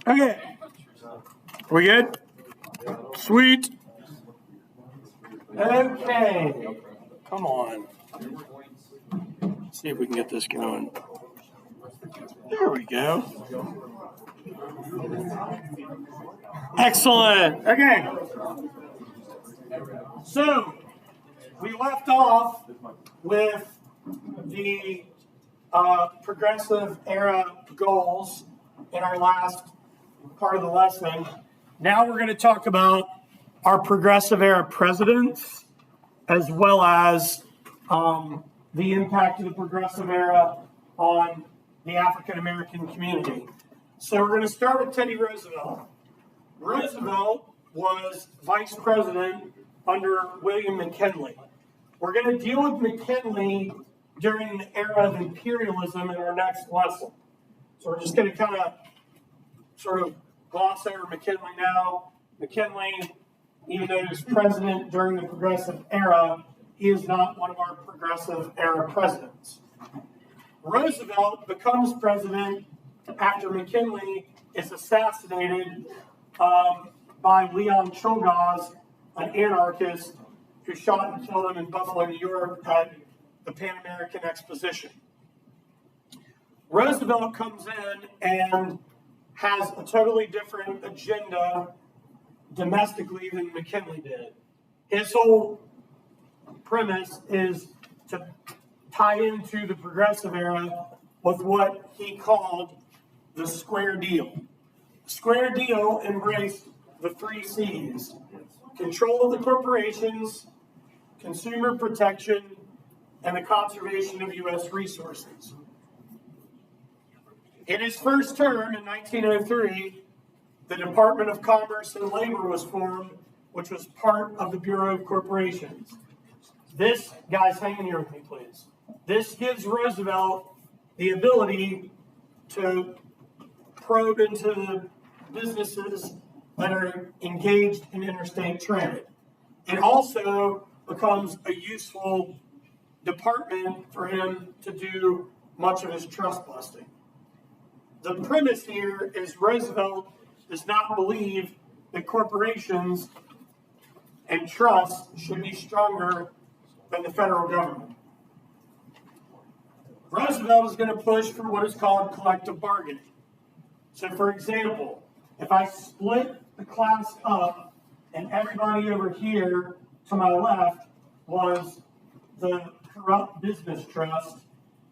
Okay. We good? Sweet. Okay. Come on. Let's see if we can get this going. There we go. Excellent. Okay. So, we left off with the progressive era goals in our last part of the lesson. Now we're going to talk about our progressive era presidents, as well as the impact of the progressive era on the African American community. So we're going to start with Teddy Roosevelt. Roosevelt was vice president under William McKinley. We're going to deal with McKinley during the era of imperialism in our next lesson. So we're just going to kind of sort of gloss over McKinley now. McKinley, even though he was president during the progressive era, he is not one of our progressive era presidents. Roosevelt becomes president after McKinley is assassinated by Leon Czolgosz, an anarchist who shot and killed him in Buffalo, New York at the Pan American Exposition. Roosevelt comes in and has a totally different agenda domestically than McKinley did. His whole premise is to tie into the progressive era with what he called the Square Deal. The Square Deal embraced the 3 C's: control of the corporations, consumer protection, and the conservation of U.S. resources. In his first term in 1903, the Department of Commerce and Labor was formed, which was part of the Bureau of Corporations. This, guys, hang in here with me, please. This gives Roosevelt the ability to probe into the businesses that are engaged in interstate trade. It also becomes a useful department for him to do much of his trust busting. The premise here is Roosevelt does not believe that corporations and trusts should be stronger than the federal government. Roosevelt is going to push for what is called collective bargaining. So, for example, if I split the class up and everybody over here to my left was the corrupt business trust,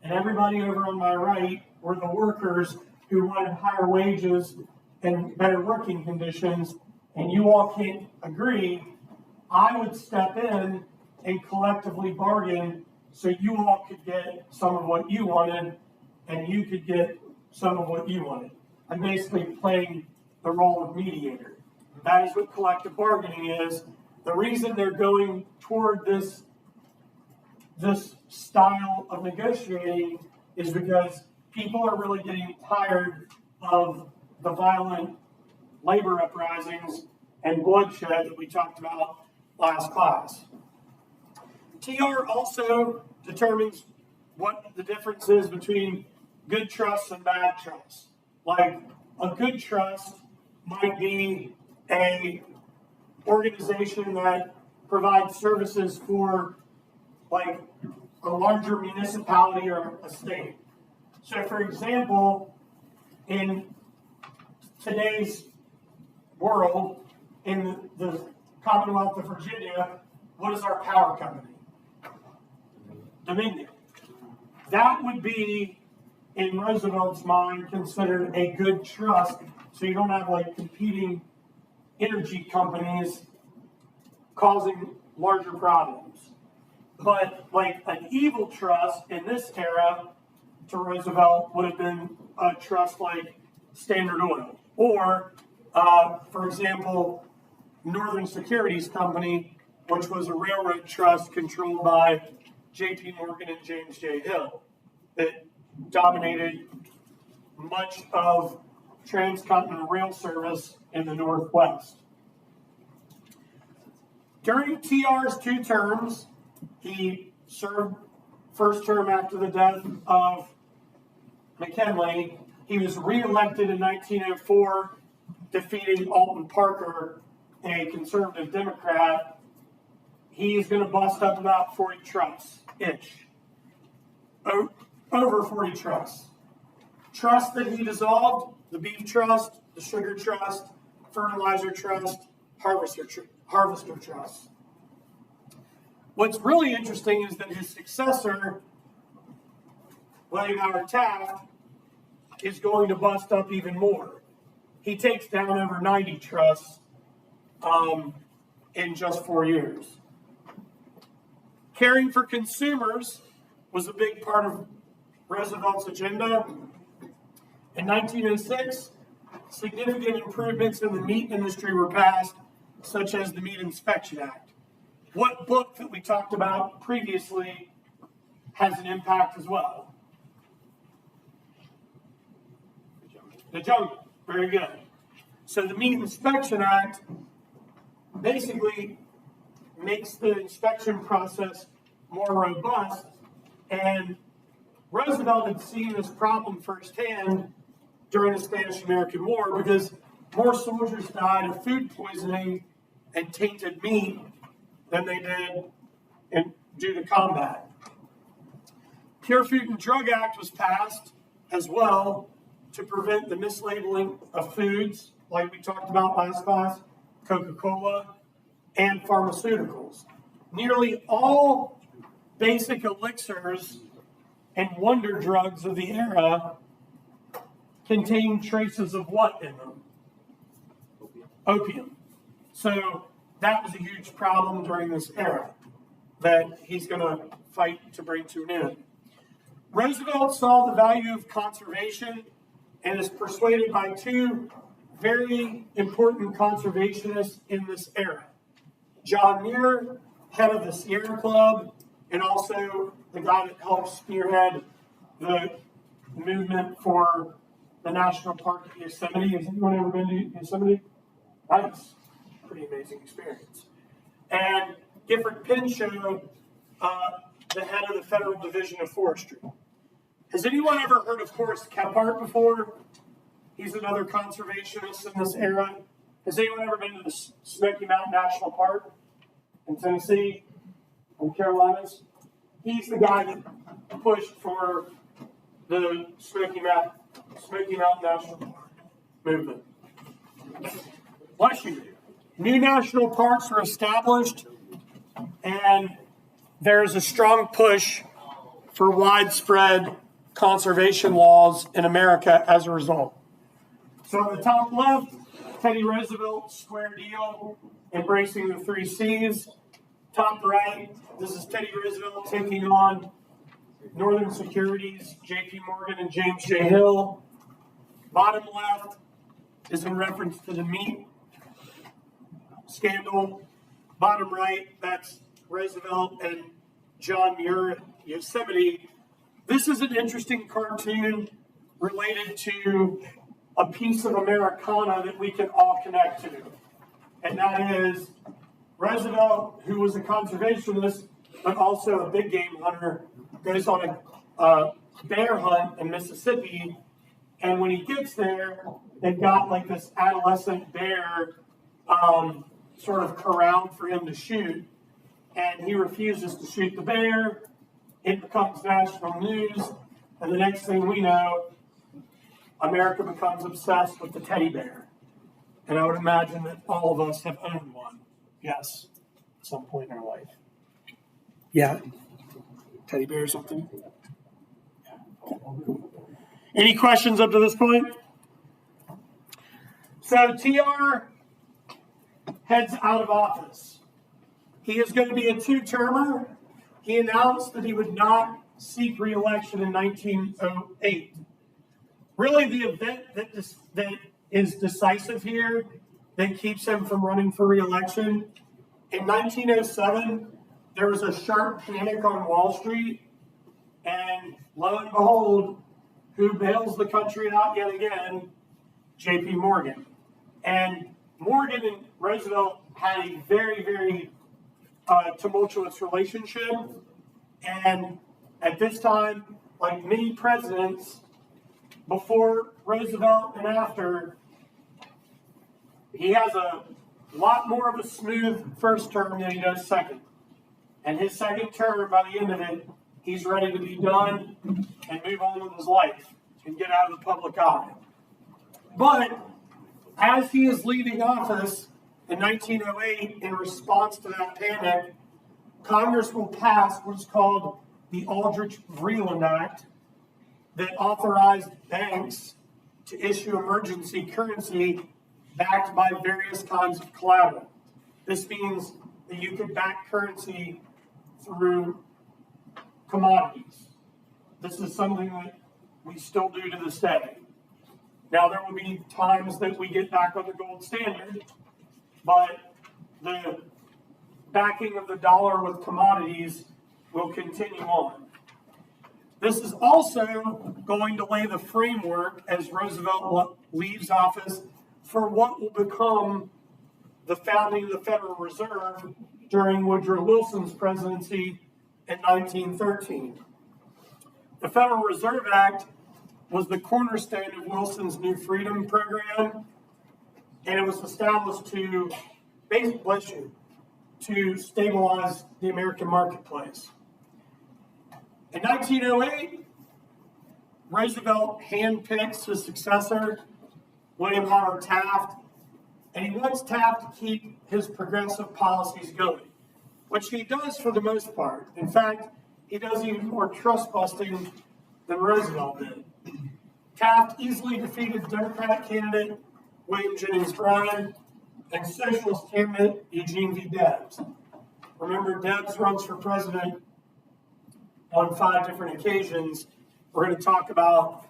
and everybody over on my right were the workers who wanted higher wages and better working conditions, and you all can't agree, I would step in and collectively bargain so you all could get some of what you wanted and you could get some of what you wanted. I'm basically playing the role of mediator. That is what collective bargaining is. The reason they're going toward this style of negotiating is because people are really getting tired of the violent labor uprisings and bloodshed that we talked about last class. TR also determines what the difference is between good trusts and bad trusts. Like, a good trust might be an organization that provides services for, like, a larger municipality or a state. So, for example, in today's world, in the Commonwealth of Virginia, what is our power company? Dominion. That would be, in Roosevelt's mind, considered a good trust, so you don't have like competing energy companies causing larger problems. But like an evil trust in this era to Roosevelt would have been a trust like Standard Oil, or for example, Northern Securities Company, which was a railroad trust controlled by J.P. Morgan and James J. Hill, that dominated much of transcontinental rail service in the Northwest. During TR's 2 terms, he served first term after the death of McKinley. He was reelected in 1904, defeating Alton Parker, a conservative Democrat. He's going to bust up about 40 trusts-ish. Over 40 trusts. Trusts that he dissolved: the beef trust, the sugar trust, fertilizer trust, harvester trust. What's really interesting is that his successor, William Howard Taft, is going to bust up even more. He takes down over 90 trusts in just 4 years. Caring for consumers was a big part of Roosevelt's agenda. In 1906, significant improvements in the meat industry were passed, such as the Meat Inspection Act. What book that we talked about previously has an impact as well? The Jungle. Very good. So the Meat Inspection Act basically makes the inspection process more robust, and Roosevelt had seen this problem firsthand during the Spanish-American War, because more soldiers died of food poisoning and tainted meat than they did due to combat. Pure Food and Drug Act was passed as well to prevent the mislabeling of foods, like we talked about last class, Coca-Cola, and pharmaceuticals. Nearly all basic elixirs and wonder drugs of the era contain traces of what in them? Opium. So that was a huge problem during this era that he's going to fight to bring to an end. Roosevelt saw the value of conservation and is persuaded by two very important conservationists in this era: John Muir, head of the Sierra Club, and also the guy that helped spearhead the movement for the National Park of Yosemite. Has anyone ever been to Yosemite? Nice. Pretty amazing experience. And Gifford Pinchot, the head of the Federal Division of Forestry. Has anyone ever heard of Horace Kephart before? He's another conservationist in this era. Has anyone ever been to the Smoky Mountain National Park in Tennessee, in the Carolinas? He's the guy that pushed for the Smoky Mountain National Park movement. Bless you. New national parks were established, and there's a strong push for widespread conservation laws in America as a result. So on the top left, Teddy Roosevelt's square deal, embracing the 3 C's. Top right, this is Teddy Roosevelt taking on Northern Securities, J.P. Morgan, and James J. Hill. Bottom left is in reference to the meat scandal. Bottom right, that's Roosevelt and John Muir at Yosemite. This is an interesting cartoon related to a piece of Americana that we can all connect to. And that is Roosevelt, who was a conservationist, but also a big game hunter, goes on a bear hunt in Mississippi. And when he gets there, they've got like this adolescent bear sort of corralled for him to shoot. And he refuses to shoot the bear. It becomes national news. And the next thing we know, America becomes obsessed with the teddy bear. And I would imagine that all of us have owned one. Yes, at some point in our life. Yeah. Teddy bear or something? Any questions up to this point? So TR heads out of office. He is going to be a 2-termer. He announced that he would not seek re-election in 1908. Really, the event that is decisive here, that keeps him from running for re-election, in 1907, there was a sharp panic on Wall Street, and lo and behold, who bails the country out yet again? J.P. Morgan. And Morgan and Roosevelt had a very, very tumultuous relationship. And at this time, like many presidents, before Roosevelt and after, he has a lot more of a smooth first term than he does second. And his second term, by the end of it, he's ready to be done and move on with his life and get out of the public eye. But as he is leaving office in 1908, in response to that panic, Congress will pass what's called the Aldrich-Vreeland Act that authorized banks to issue emergency currency backed by various kinds of collateral. This means that you could back currency through commodities. This is something that we still do to this day. Now, there will be times that we get back on the gold standard, but the backing of the dollar with commodities will continue on. This is also going to lay the framework as Roosevelt leaves office for what will become the founding of the Federal Reserve during Woodrow Wilson's presidency in 1913. The Federal Reserve Act was the cornerstone of Wilson's New Freedom program, and it was established to stabilize the American marketplace. In 1908, Roosevelt handpicks his successor, William Howard Taft, and he wants Taft to keep his progressive policies going, which he does for the most part. In fact, he does even more trust busting than Roosevelt did. Taft easily defeated Democratic candidate William Jennings Bryan and Socialist candidate Eugene V. Debs. Remember, Debs runs for president on 5 different occasions. We're going to talk about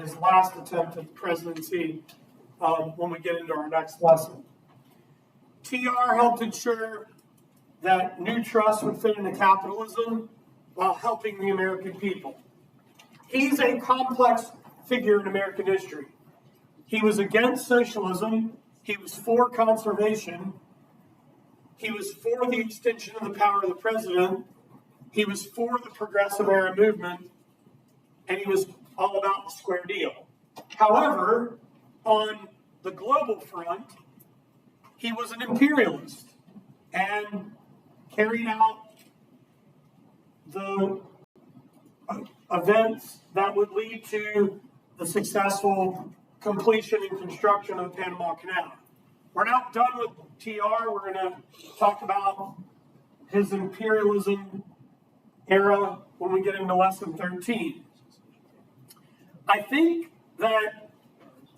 his last attempt at the presidency when we get into our next lesson. TR helped ensure that new trusts would fit into capitalism while helping the American people. He's a complex figure in American history. He was against socialism. He was for conservation. He was for the extension of the power of the president. He was for the progressive era movement. And he was all about the square deal. However, on the global front, he was an imperialist and carried out the events that would lead to the successful completion and construction of the Panama Canal. We're not done with TR. We're going to talk about his imperialism era when we get into lesson 13. I think that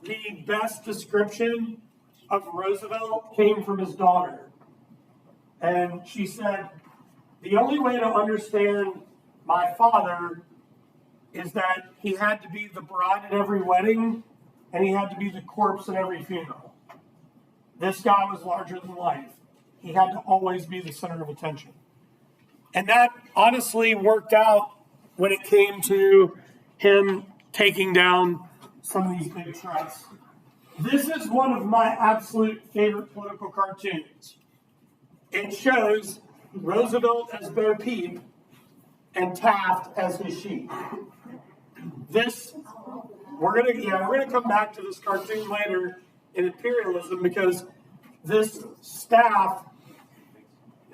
the best description of Roosevelt came from his daughter. And she said, the only way to understand my father is that he had to be the bride at every wedding and he had to be the corpse at every funeral. This guy was larger than life. He had to always be the center of attention. And that honestly worked out when it came to him taking down some of these big trusts. This is one of my absolute favorite political cartoons. It shows Roosevelt as Bo Peep and Taft as his sheep. We're gonna come back to this cartoon later in imperialism because this staff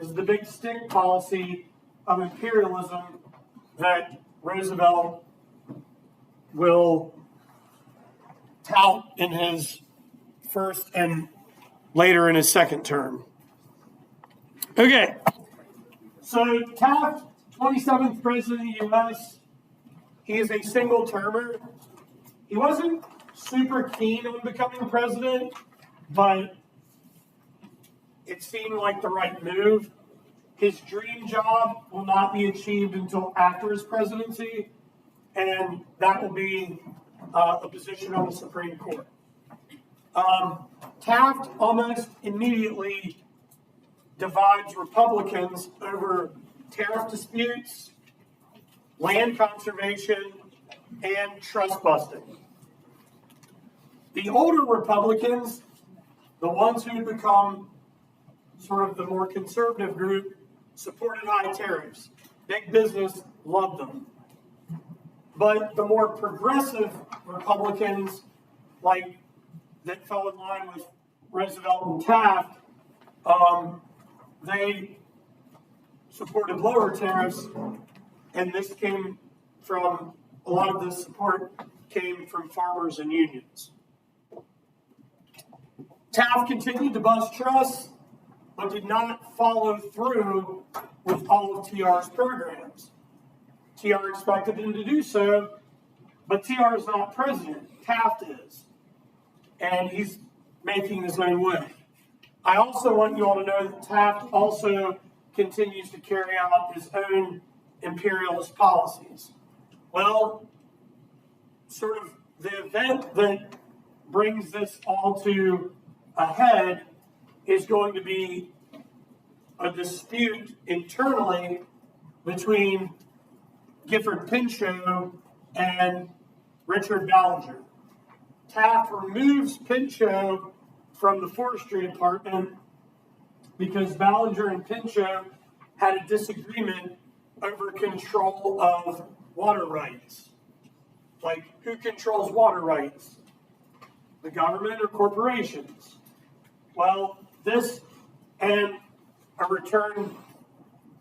is the big stick policy of imperialism that Roosevelt will tout in his first and later in his second term. Okay, so Taft, 27th president of the U.S., he is a single termer. He wasn't super keen on becoming president, but it seemed like the right move. His dream job will not be achieved until after his presidency, and that will be a position on the Supreme Court. Taft almost immediately divides Republicans over tariff disputes, land conservation, and trust busting. The older Republicans, the ones who had become sort of the more conservative group, supported high tariffs. Big business loved them. But the more progressive Republicans, like that fell in line with Roosevelt and Taft, they supported lower tariffs, and this came from, a lot of this support came from farmers and unions. Taft continued to bust trusts, but did not follow through with all of TR's programs. TR expected him to do so, but TR is not president. Taft is. And he's making his own way. I also want you all to know that Taft also continues to carry out his own imperialist policies. Well, sort of the event that brings this all to a head is going to be a dispute internally between Gifford Pinchot and Richard Ballinger. Taft removes Pinchot from the forestry department because Ballinger and Pinchot had a disagreement over control of water rights. Like, who controls water rights? The government or corporations? Well, this and a return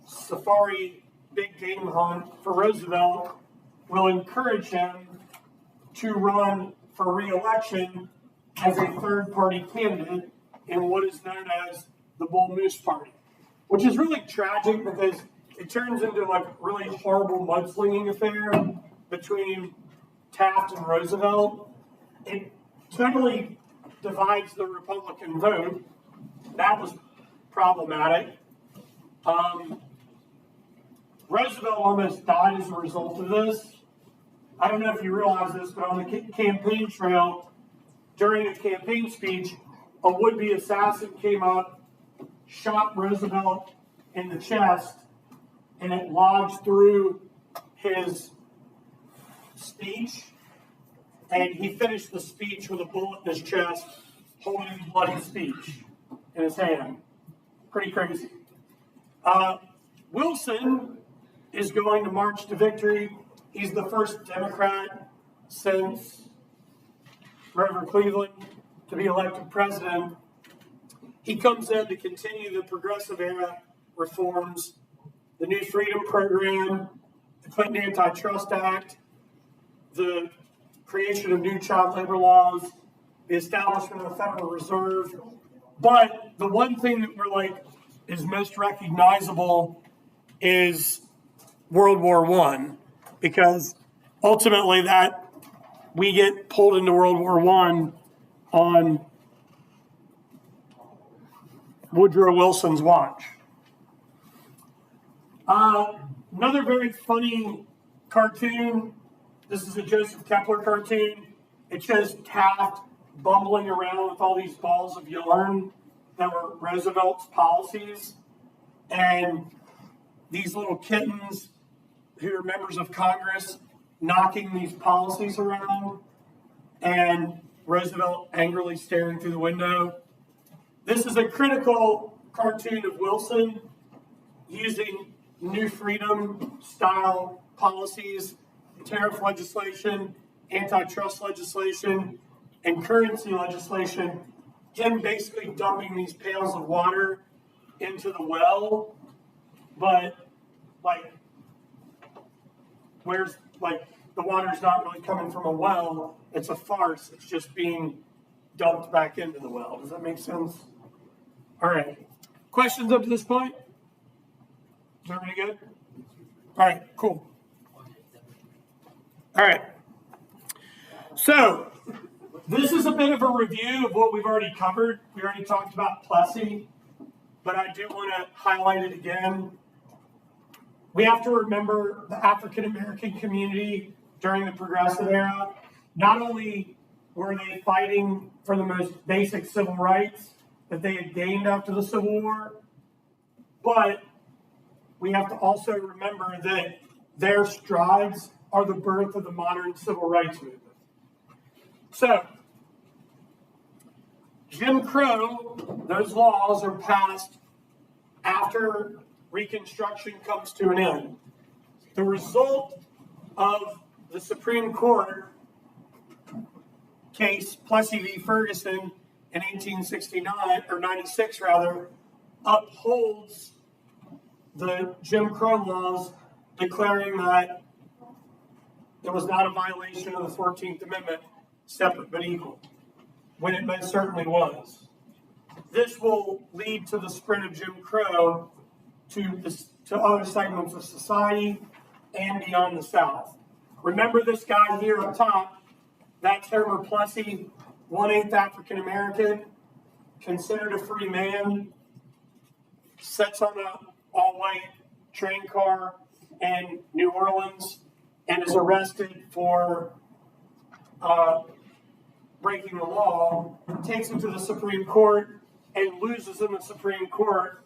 safari big game hunt for Roosevelt will encourage him to run for re-election as a third-party candidate in what is known as the Bull Moose Party, which is really tragic because it turns into like a really horrible mudslinging affair between Taft and Roosevelt. It totally divides the Republican vote. That was problematic. Roosevelt almost died as a result of this. I don't know if you realize this, but on the campaign trail, during a campaign speech, a would-be assassin came up, shot Roosevelt in the chest, and it lodged through his speech, and he finished the speech with a bullet in his chest, holding the bloody speech in his hand. Pretty crazy. Wilson is going to march to victory. He's the first Democrat since Grover Cleveland to be elected president. He comes in to continue the progressive era reforms, the New Freedom Program, the Clinton Antitrust Act, the creation of new child labor laws, the establishment of the Federal Reserve. But the one thing that is most recognizable is World War I, because ultimately that we get pulled into World War I on Woodrow Wilson's watch. Another very funny cartoon. This is a Joseph Kepler cartoon. It shows Taft bumbling around with all these balls of yarn that were Roosevelt's policies, and these little kittens who are members of Congress knocking these policies around, and Roosevelt angrily staring through the window. This is a critical cartoon of Wilson using New Freedom style policies, tariff legislation, antitrust legislation, and currency legislation. Him basically dumping these pails of water into the well, but where's the water's not really coming from a well, it's a farce. It's just being dumped back into the well. Does that make sense? All right. Questions up to this point? Is everybody good? All right, cool. All right. So, this is a bit of a review of what we've already covered. We already talked about Plessy, but I do want to highlight it again. We have to remember the African American community during the Progressive era. Not only were they fighting for the most basic civil rights that they had gained after the Civil War, but we have to also remember that their strides are the birth of the modern civil rights movement. So, Jim Crow, those laws are passed after Reconstruction comes to an end. The result of the Supreme Court case Plessy v. Ferguson in 1869, or 96 rather, upholds the Jim Crow laws, declaring that it was not a violation of the 14th Amendment, separate but equal, when it most certainly was. This will lead to the spread of Jim Crow to other segments of society and beyond the South. Remember this guy here up top, that's Homer Plessy, 1/8 African American, considered a free man, sits on an all-white train car in New Orleans and is arrested for breaking the law, takes him to the Supreme Court and loses in the Supreme Court.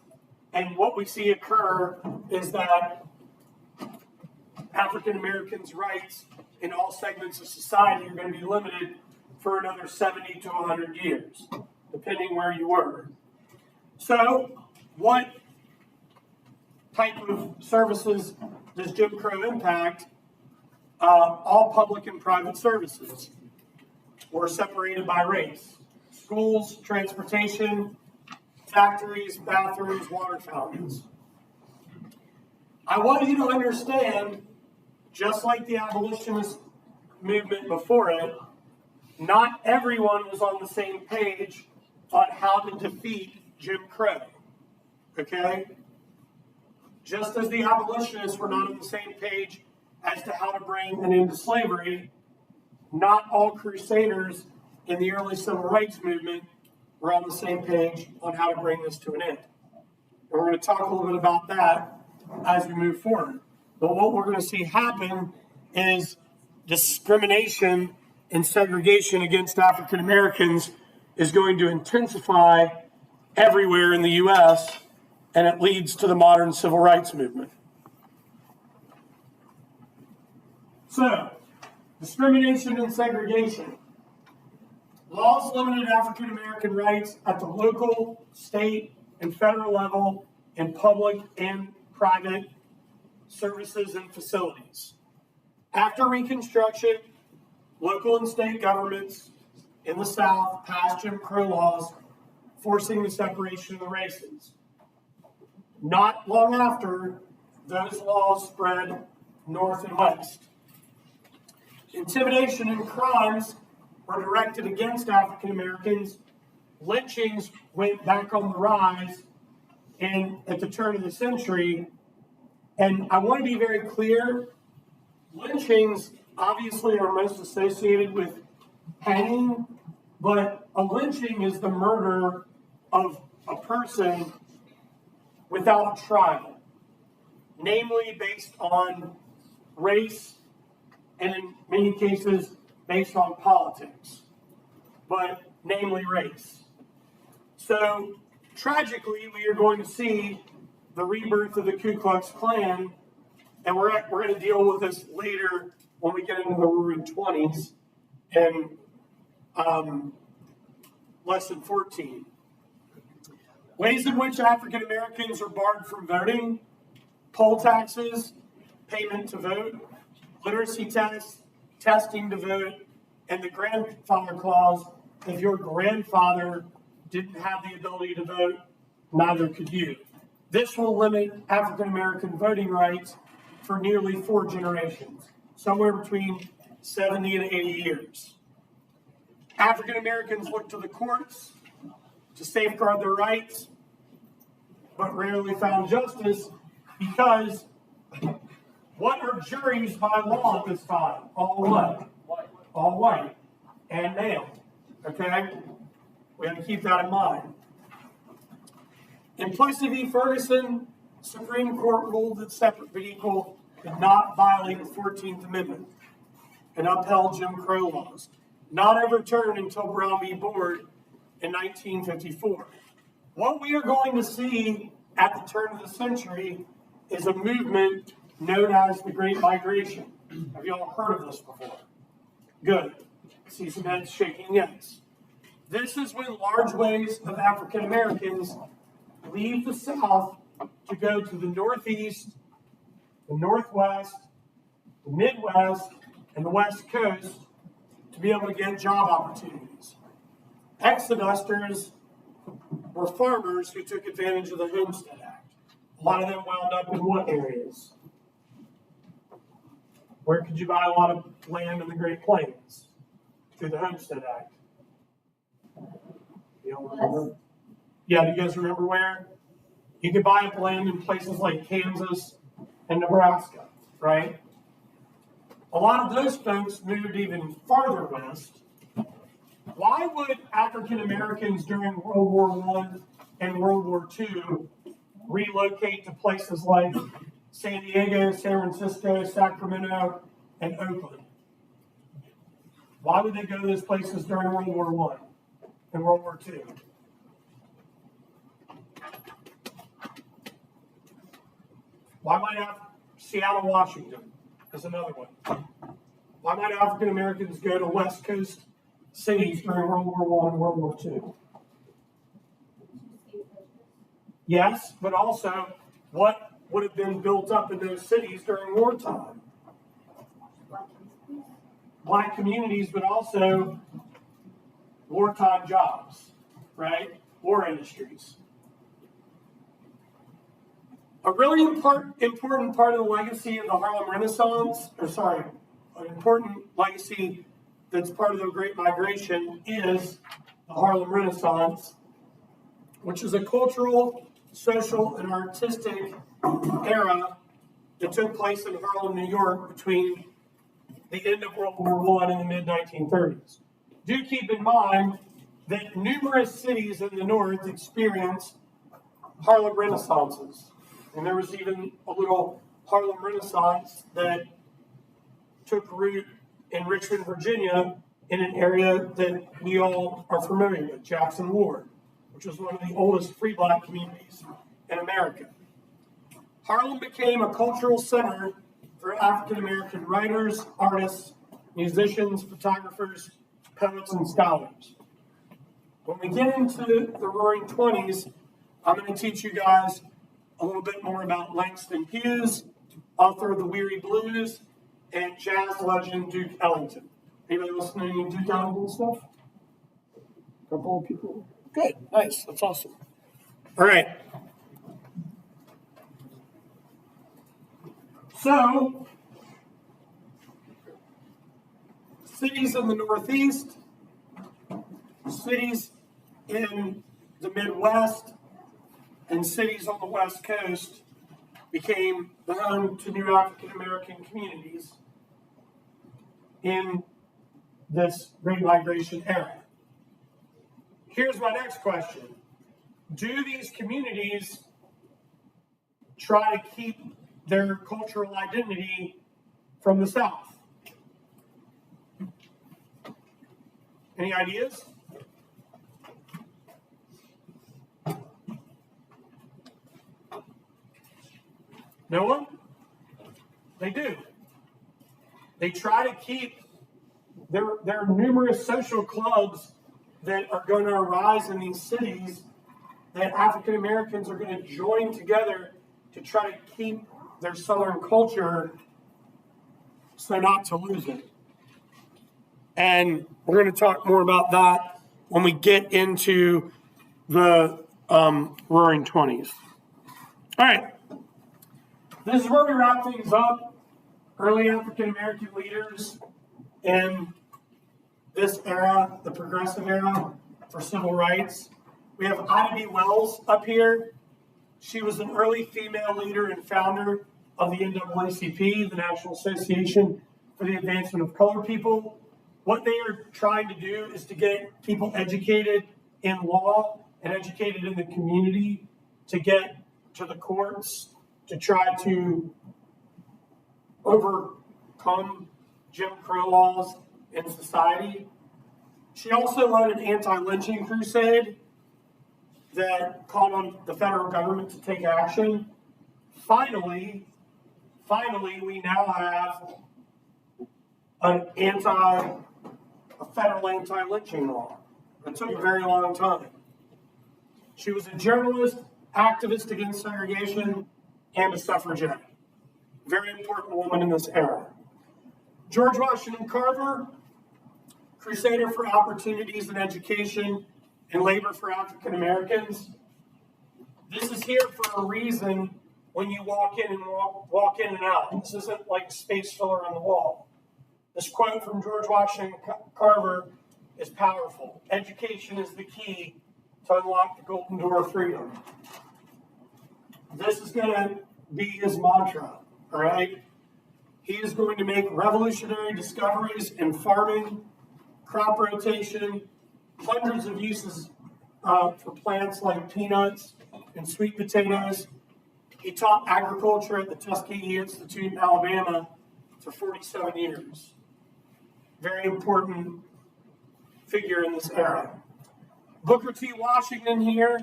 And what we see occur is that African Americans' rights in all segments of society are going to be limited for another 70 to 100 years, depending where you were. So, what type of services does Jim Crow impact? All public and private services were separated by race. Schools, transportation, factories, bathrooms, water fountains. I want you to understand, just like the abolitionist movement before it, not everyone was on the same page on how to defeat Jim Crow. Okay? Just as the abolitionists were not on the same page as to how to bring an end to slavery, not all crusaders in the early civil rights movement were on the same page on how to bring this to an end. And we're going to talk a little bit about that as we move forward. But what we're going to see happen is discrimination and segregation against African Americans is going to intensify everywhere in the U.S., and it leads to the modern civil rights movement. So, discrimination and segregation. Laws limited African American rights at the local, state, and federal level in public and private services and facilities. After Reconstruction, local and state governments in the South passed Jim Crow laws forcing the separation of the races. Not long after, those laws spread north and west. Intimidation and crimes were directed against African Americans. Lynchings went back on the rise at the turn of the century. And I want to be very clear, lynchings obviously are most associated with hanging, but a lynching is the murder of a person without trial, namely based on race and in many cases based on politics, but namely race. So tragically, we are going to see the rebirth of the Ku Klux Klan, and we're going to deal with this later when we get into the Roaring 20s and lesson 14. Ways in which African Americans are barred from voting: poll taxes, payment to vote, literacy tests, testing to vote, and the grandfather clause. If your grandfather didn't have the ability to vote, neither could you. This will limit African American voting rights for nearly 4 generations, somewhere between 70 and 80 years. African Americans look to the courts to safeguard their rights, but rarely found justice because what are juries by law at this time? All what? All white and male. Okay? We have to keep that in mind. In Plessy v. Ferguson, Supreme Court ruled that separate but equal did not violate the 14th Amendment and upheld Jim Crow laws, not overturned until Brown v. Board in 1954. What we are going to see at the turn of the century is a movement known as the Great Migration. Have you all heard of this before? Good. See some heads shaking yes. This is when large waves of African Americans leave the South to go to the Northeast, the Northwest, the Midwest, and the West Coast to be able to get job opportunities. Exodusters were farmers who took advantage of the Homestead Act. A lot of them wound up in what areas? Where could you buy a lot of land in the Great Plains? Through the Homestead Act. You don't remember? Yeah, do you guys remember where? You could buy up land in places like Kansas and Nebraska, right? A lot of those folks moved even farther west. Why would African Americans during World War I and World War II relocate to places like San Diego, San Francisco, Sacramento, and Oakland? Why would they go to those places during World War I and World War II? Why might Seattle, Washington is another one. Why might African Americans go to West Coast cities during World War I and World War II? Yes, but also what would have been built up in those cities during wartime? Black communities, but also wartime jobs, right? War industries. A really important part of the legacy of the Harlem Renaissance, an important legacy that's part of the Great Migration is the Harlem Renaissance, which is a cultural, social, and artistic era that took place in Harlem, New York between the end of World War I and the mid-1930s. Do keep in mind that numerous cities in the North experienced Harlem Renaissances. And there was even a little Harlem Renaissance that took root in Richmond, Virginia, in an area that we all are familiar with, Jackson Ward, which was one of the oldest free black communities in America. Harlem became a cultural center for African American writers, artists, musicians, photographers, poets, and scholars. When we get into the Roaring 20s, I'm going to teach you guys a little bit more about Langston Hughes, author of the Weary Blues, and jazz legend Duke Ellington. Anybody listening to Duke Ellington stuff? A couple of people? Good, nice, that's awesome. All right. So, cities in the Northeast, cities in the Midwest, and cities on the West Coast became the home to new African American communities in this Great Migration era. Here's my next question. Do these communities try to keep their cultural identity from the South? Any ideas? No one? They do. They try to keep there are numerous social clubs that are going to arise in these cities that African Americans are going to join together to try to keep their Southern culture so not to lose it. And we're going to talk more about that when we get into the Roaring 20s. All right. This is where we wrap things up. Early African American leaders in this era, the progressive era for civil rights. We have Ida B. Wells up here. She was an early female leader and founder of the NAACP, the National Association for the Advancement of Colored People. What they are trying to do is to get people educated in law and educated in the community to get to the courts to try to overcome Jim Crow laws in society. She also led an anti-lynching crusade that called on the federal government to take action. Finally, we now have a federal anti-lynching law. It took a very long time. She was a journalist, activist against segregation, and a suffragette. Very important woman in this era. George Washington Carver, crusader for opportunities in education and labor for African Americans. This is here for a reason when you walk in and out. This isn't like a space filler on the wall. This quote from George Washington Carver is powerful. Education is the key to unlock the golden door of freedom. This is going to be his mantra, all right? He is going to make revolutionary discoveries in farming, crop rotation, hundreds of uses for plants like peanuts and sweet potatoes. He taught agriculture at the Tuskegee Institute in Alabama for 47 years. Very important figure in this era. Booker T. Washington here,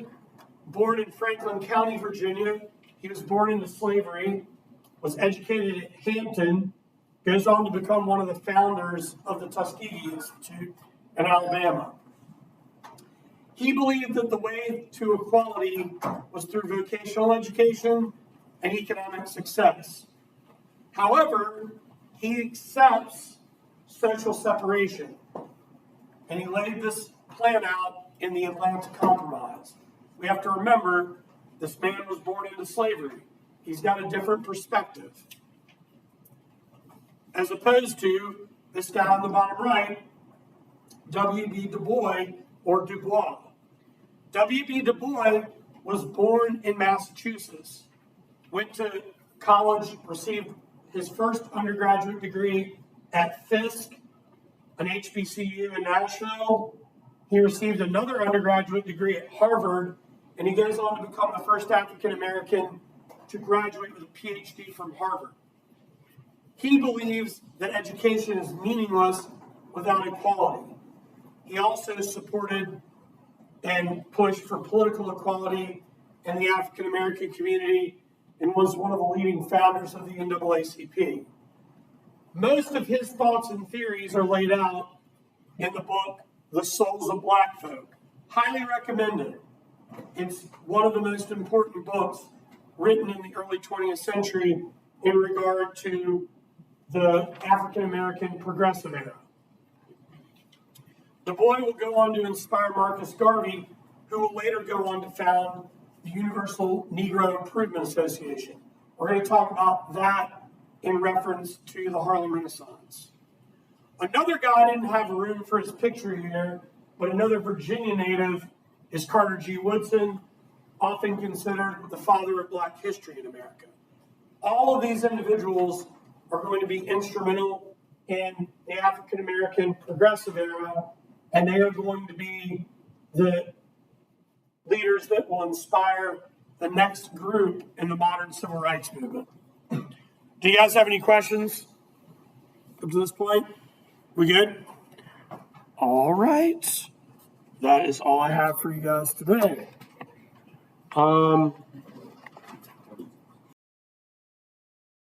born in Franklin County, Virginia. He was born into slavery, was educated at Hampton, goes on to become one of the founders of the Tuskegee Institute in Alabama. He believed that the way to equality was through vocational education and economic success. However, he accepts social separation, and he laid this plan out in the Atlanta Compromise. We have to remember, this man was born into slavery. He's got a different perspective. As opposed to this guy on the bottom right, W.B. Du Bois, or Dubois. W.B. Du Bois was born in Massachusetts, went to college, received his first undergraduate degree at Fisk, an HBCU in Nashville. He received another undergraduate degree at Harvard, and he goes on to become the first African American to graduate with a PhD from Harvard. He believes that education is meaningless without equality. He also supported and pushed for political equality in the African American community and was one of the leading founders of the NAACP. Most of his thoughts and theories are laid out in the book, The Souls of Black Folk. Highly recommended. It's one of the most important books written in the early 20th century in regard to the African American progressive era. Du Bois will go on to inspire Marcus Garvey, who will later go on to found the Universal Negro Improvement Association. We're going to talk about that in reference to the Harlem Renaissance. Another guy didn't have room for his picture here, but another Virginia native is Carter G. Woodson, often considered the father of Black history in America. All of these individuals are going to be instrumental in the African American progressive era, and they are going to be the leaders that will inspire the next group in the modern civil rights movement. Do you guys have any questions up to this point? We good? All right. That is all I have for you guys today.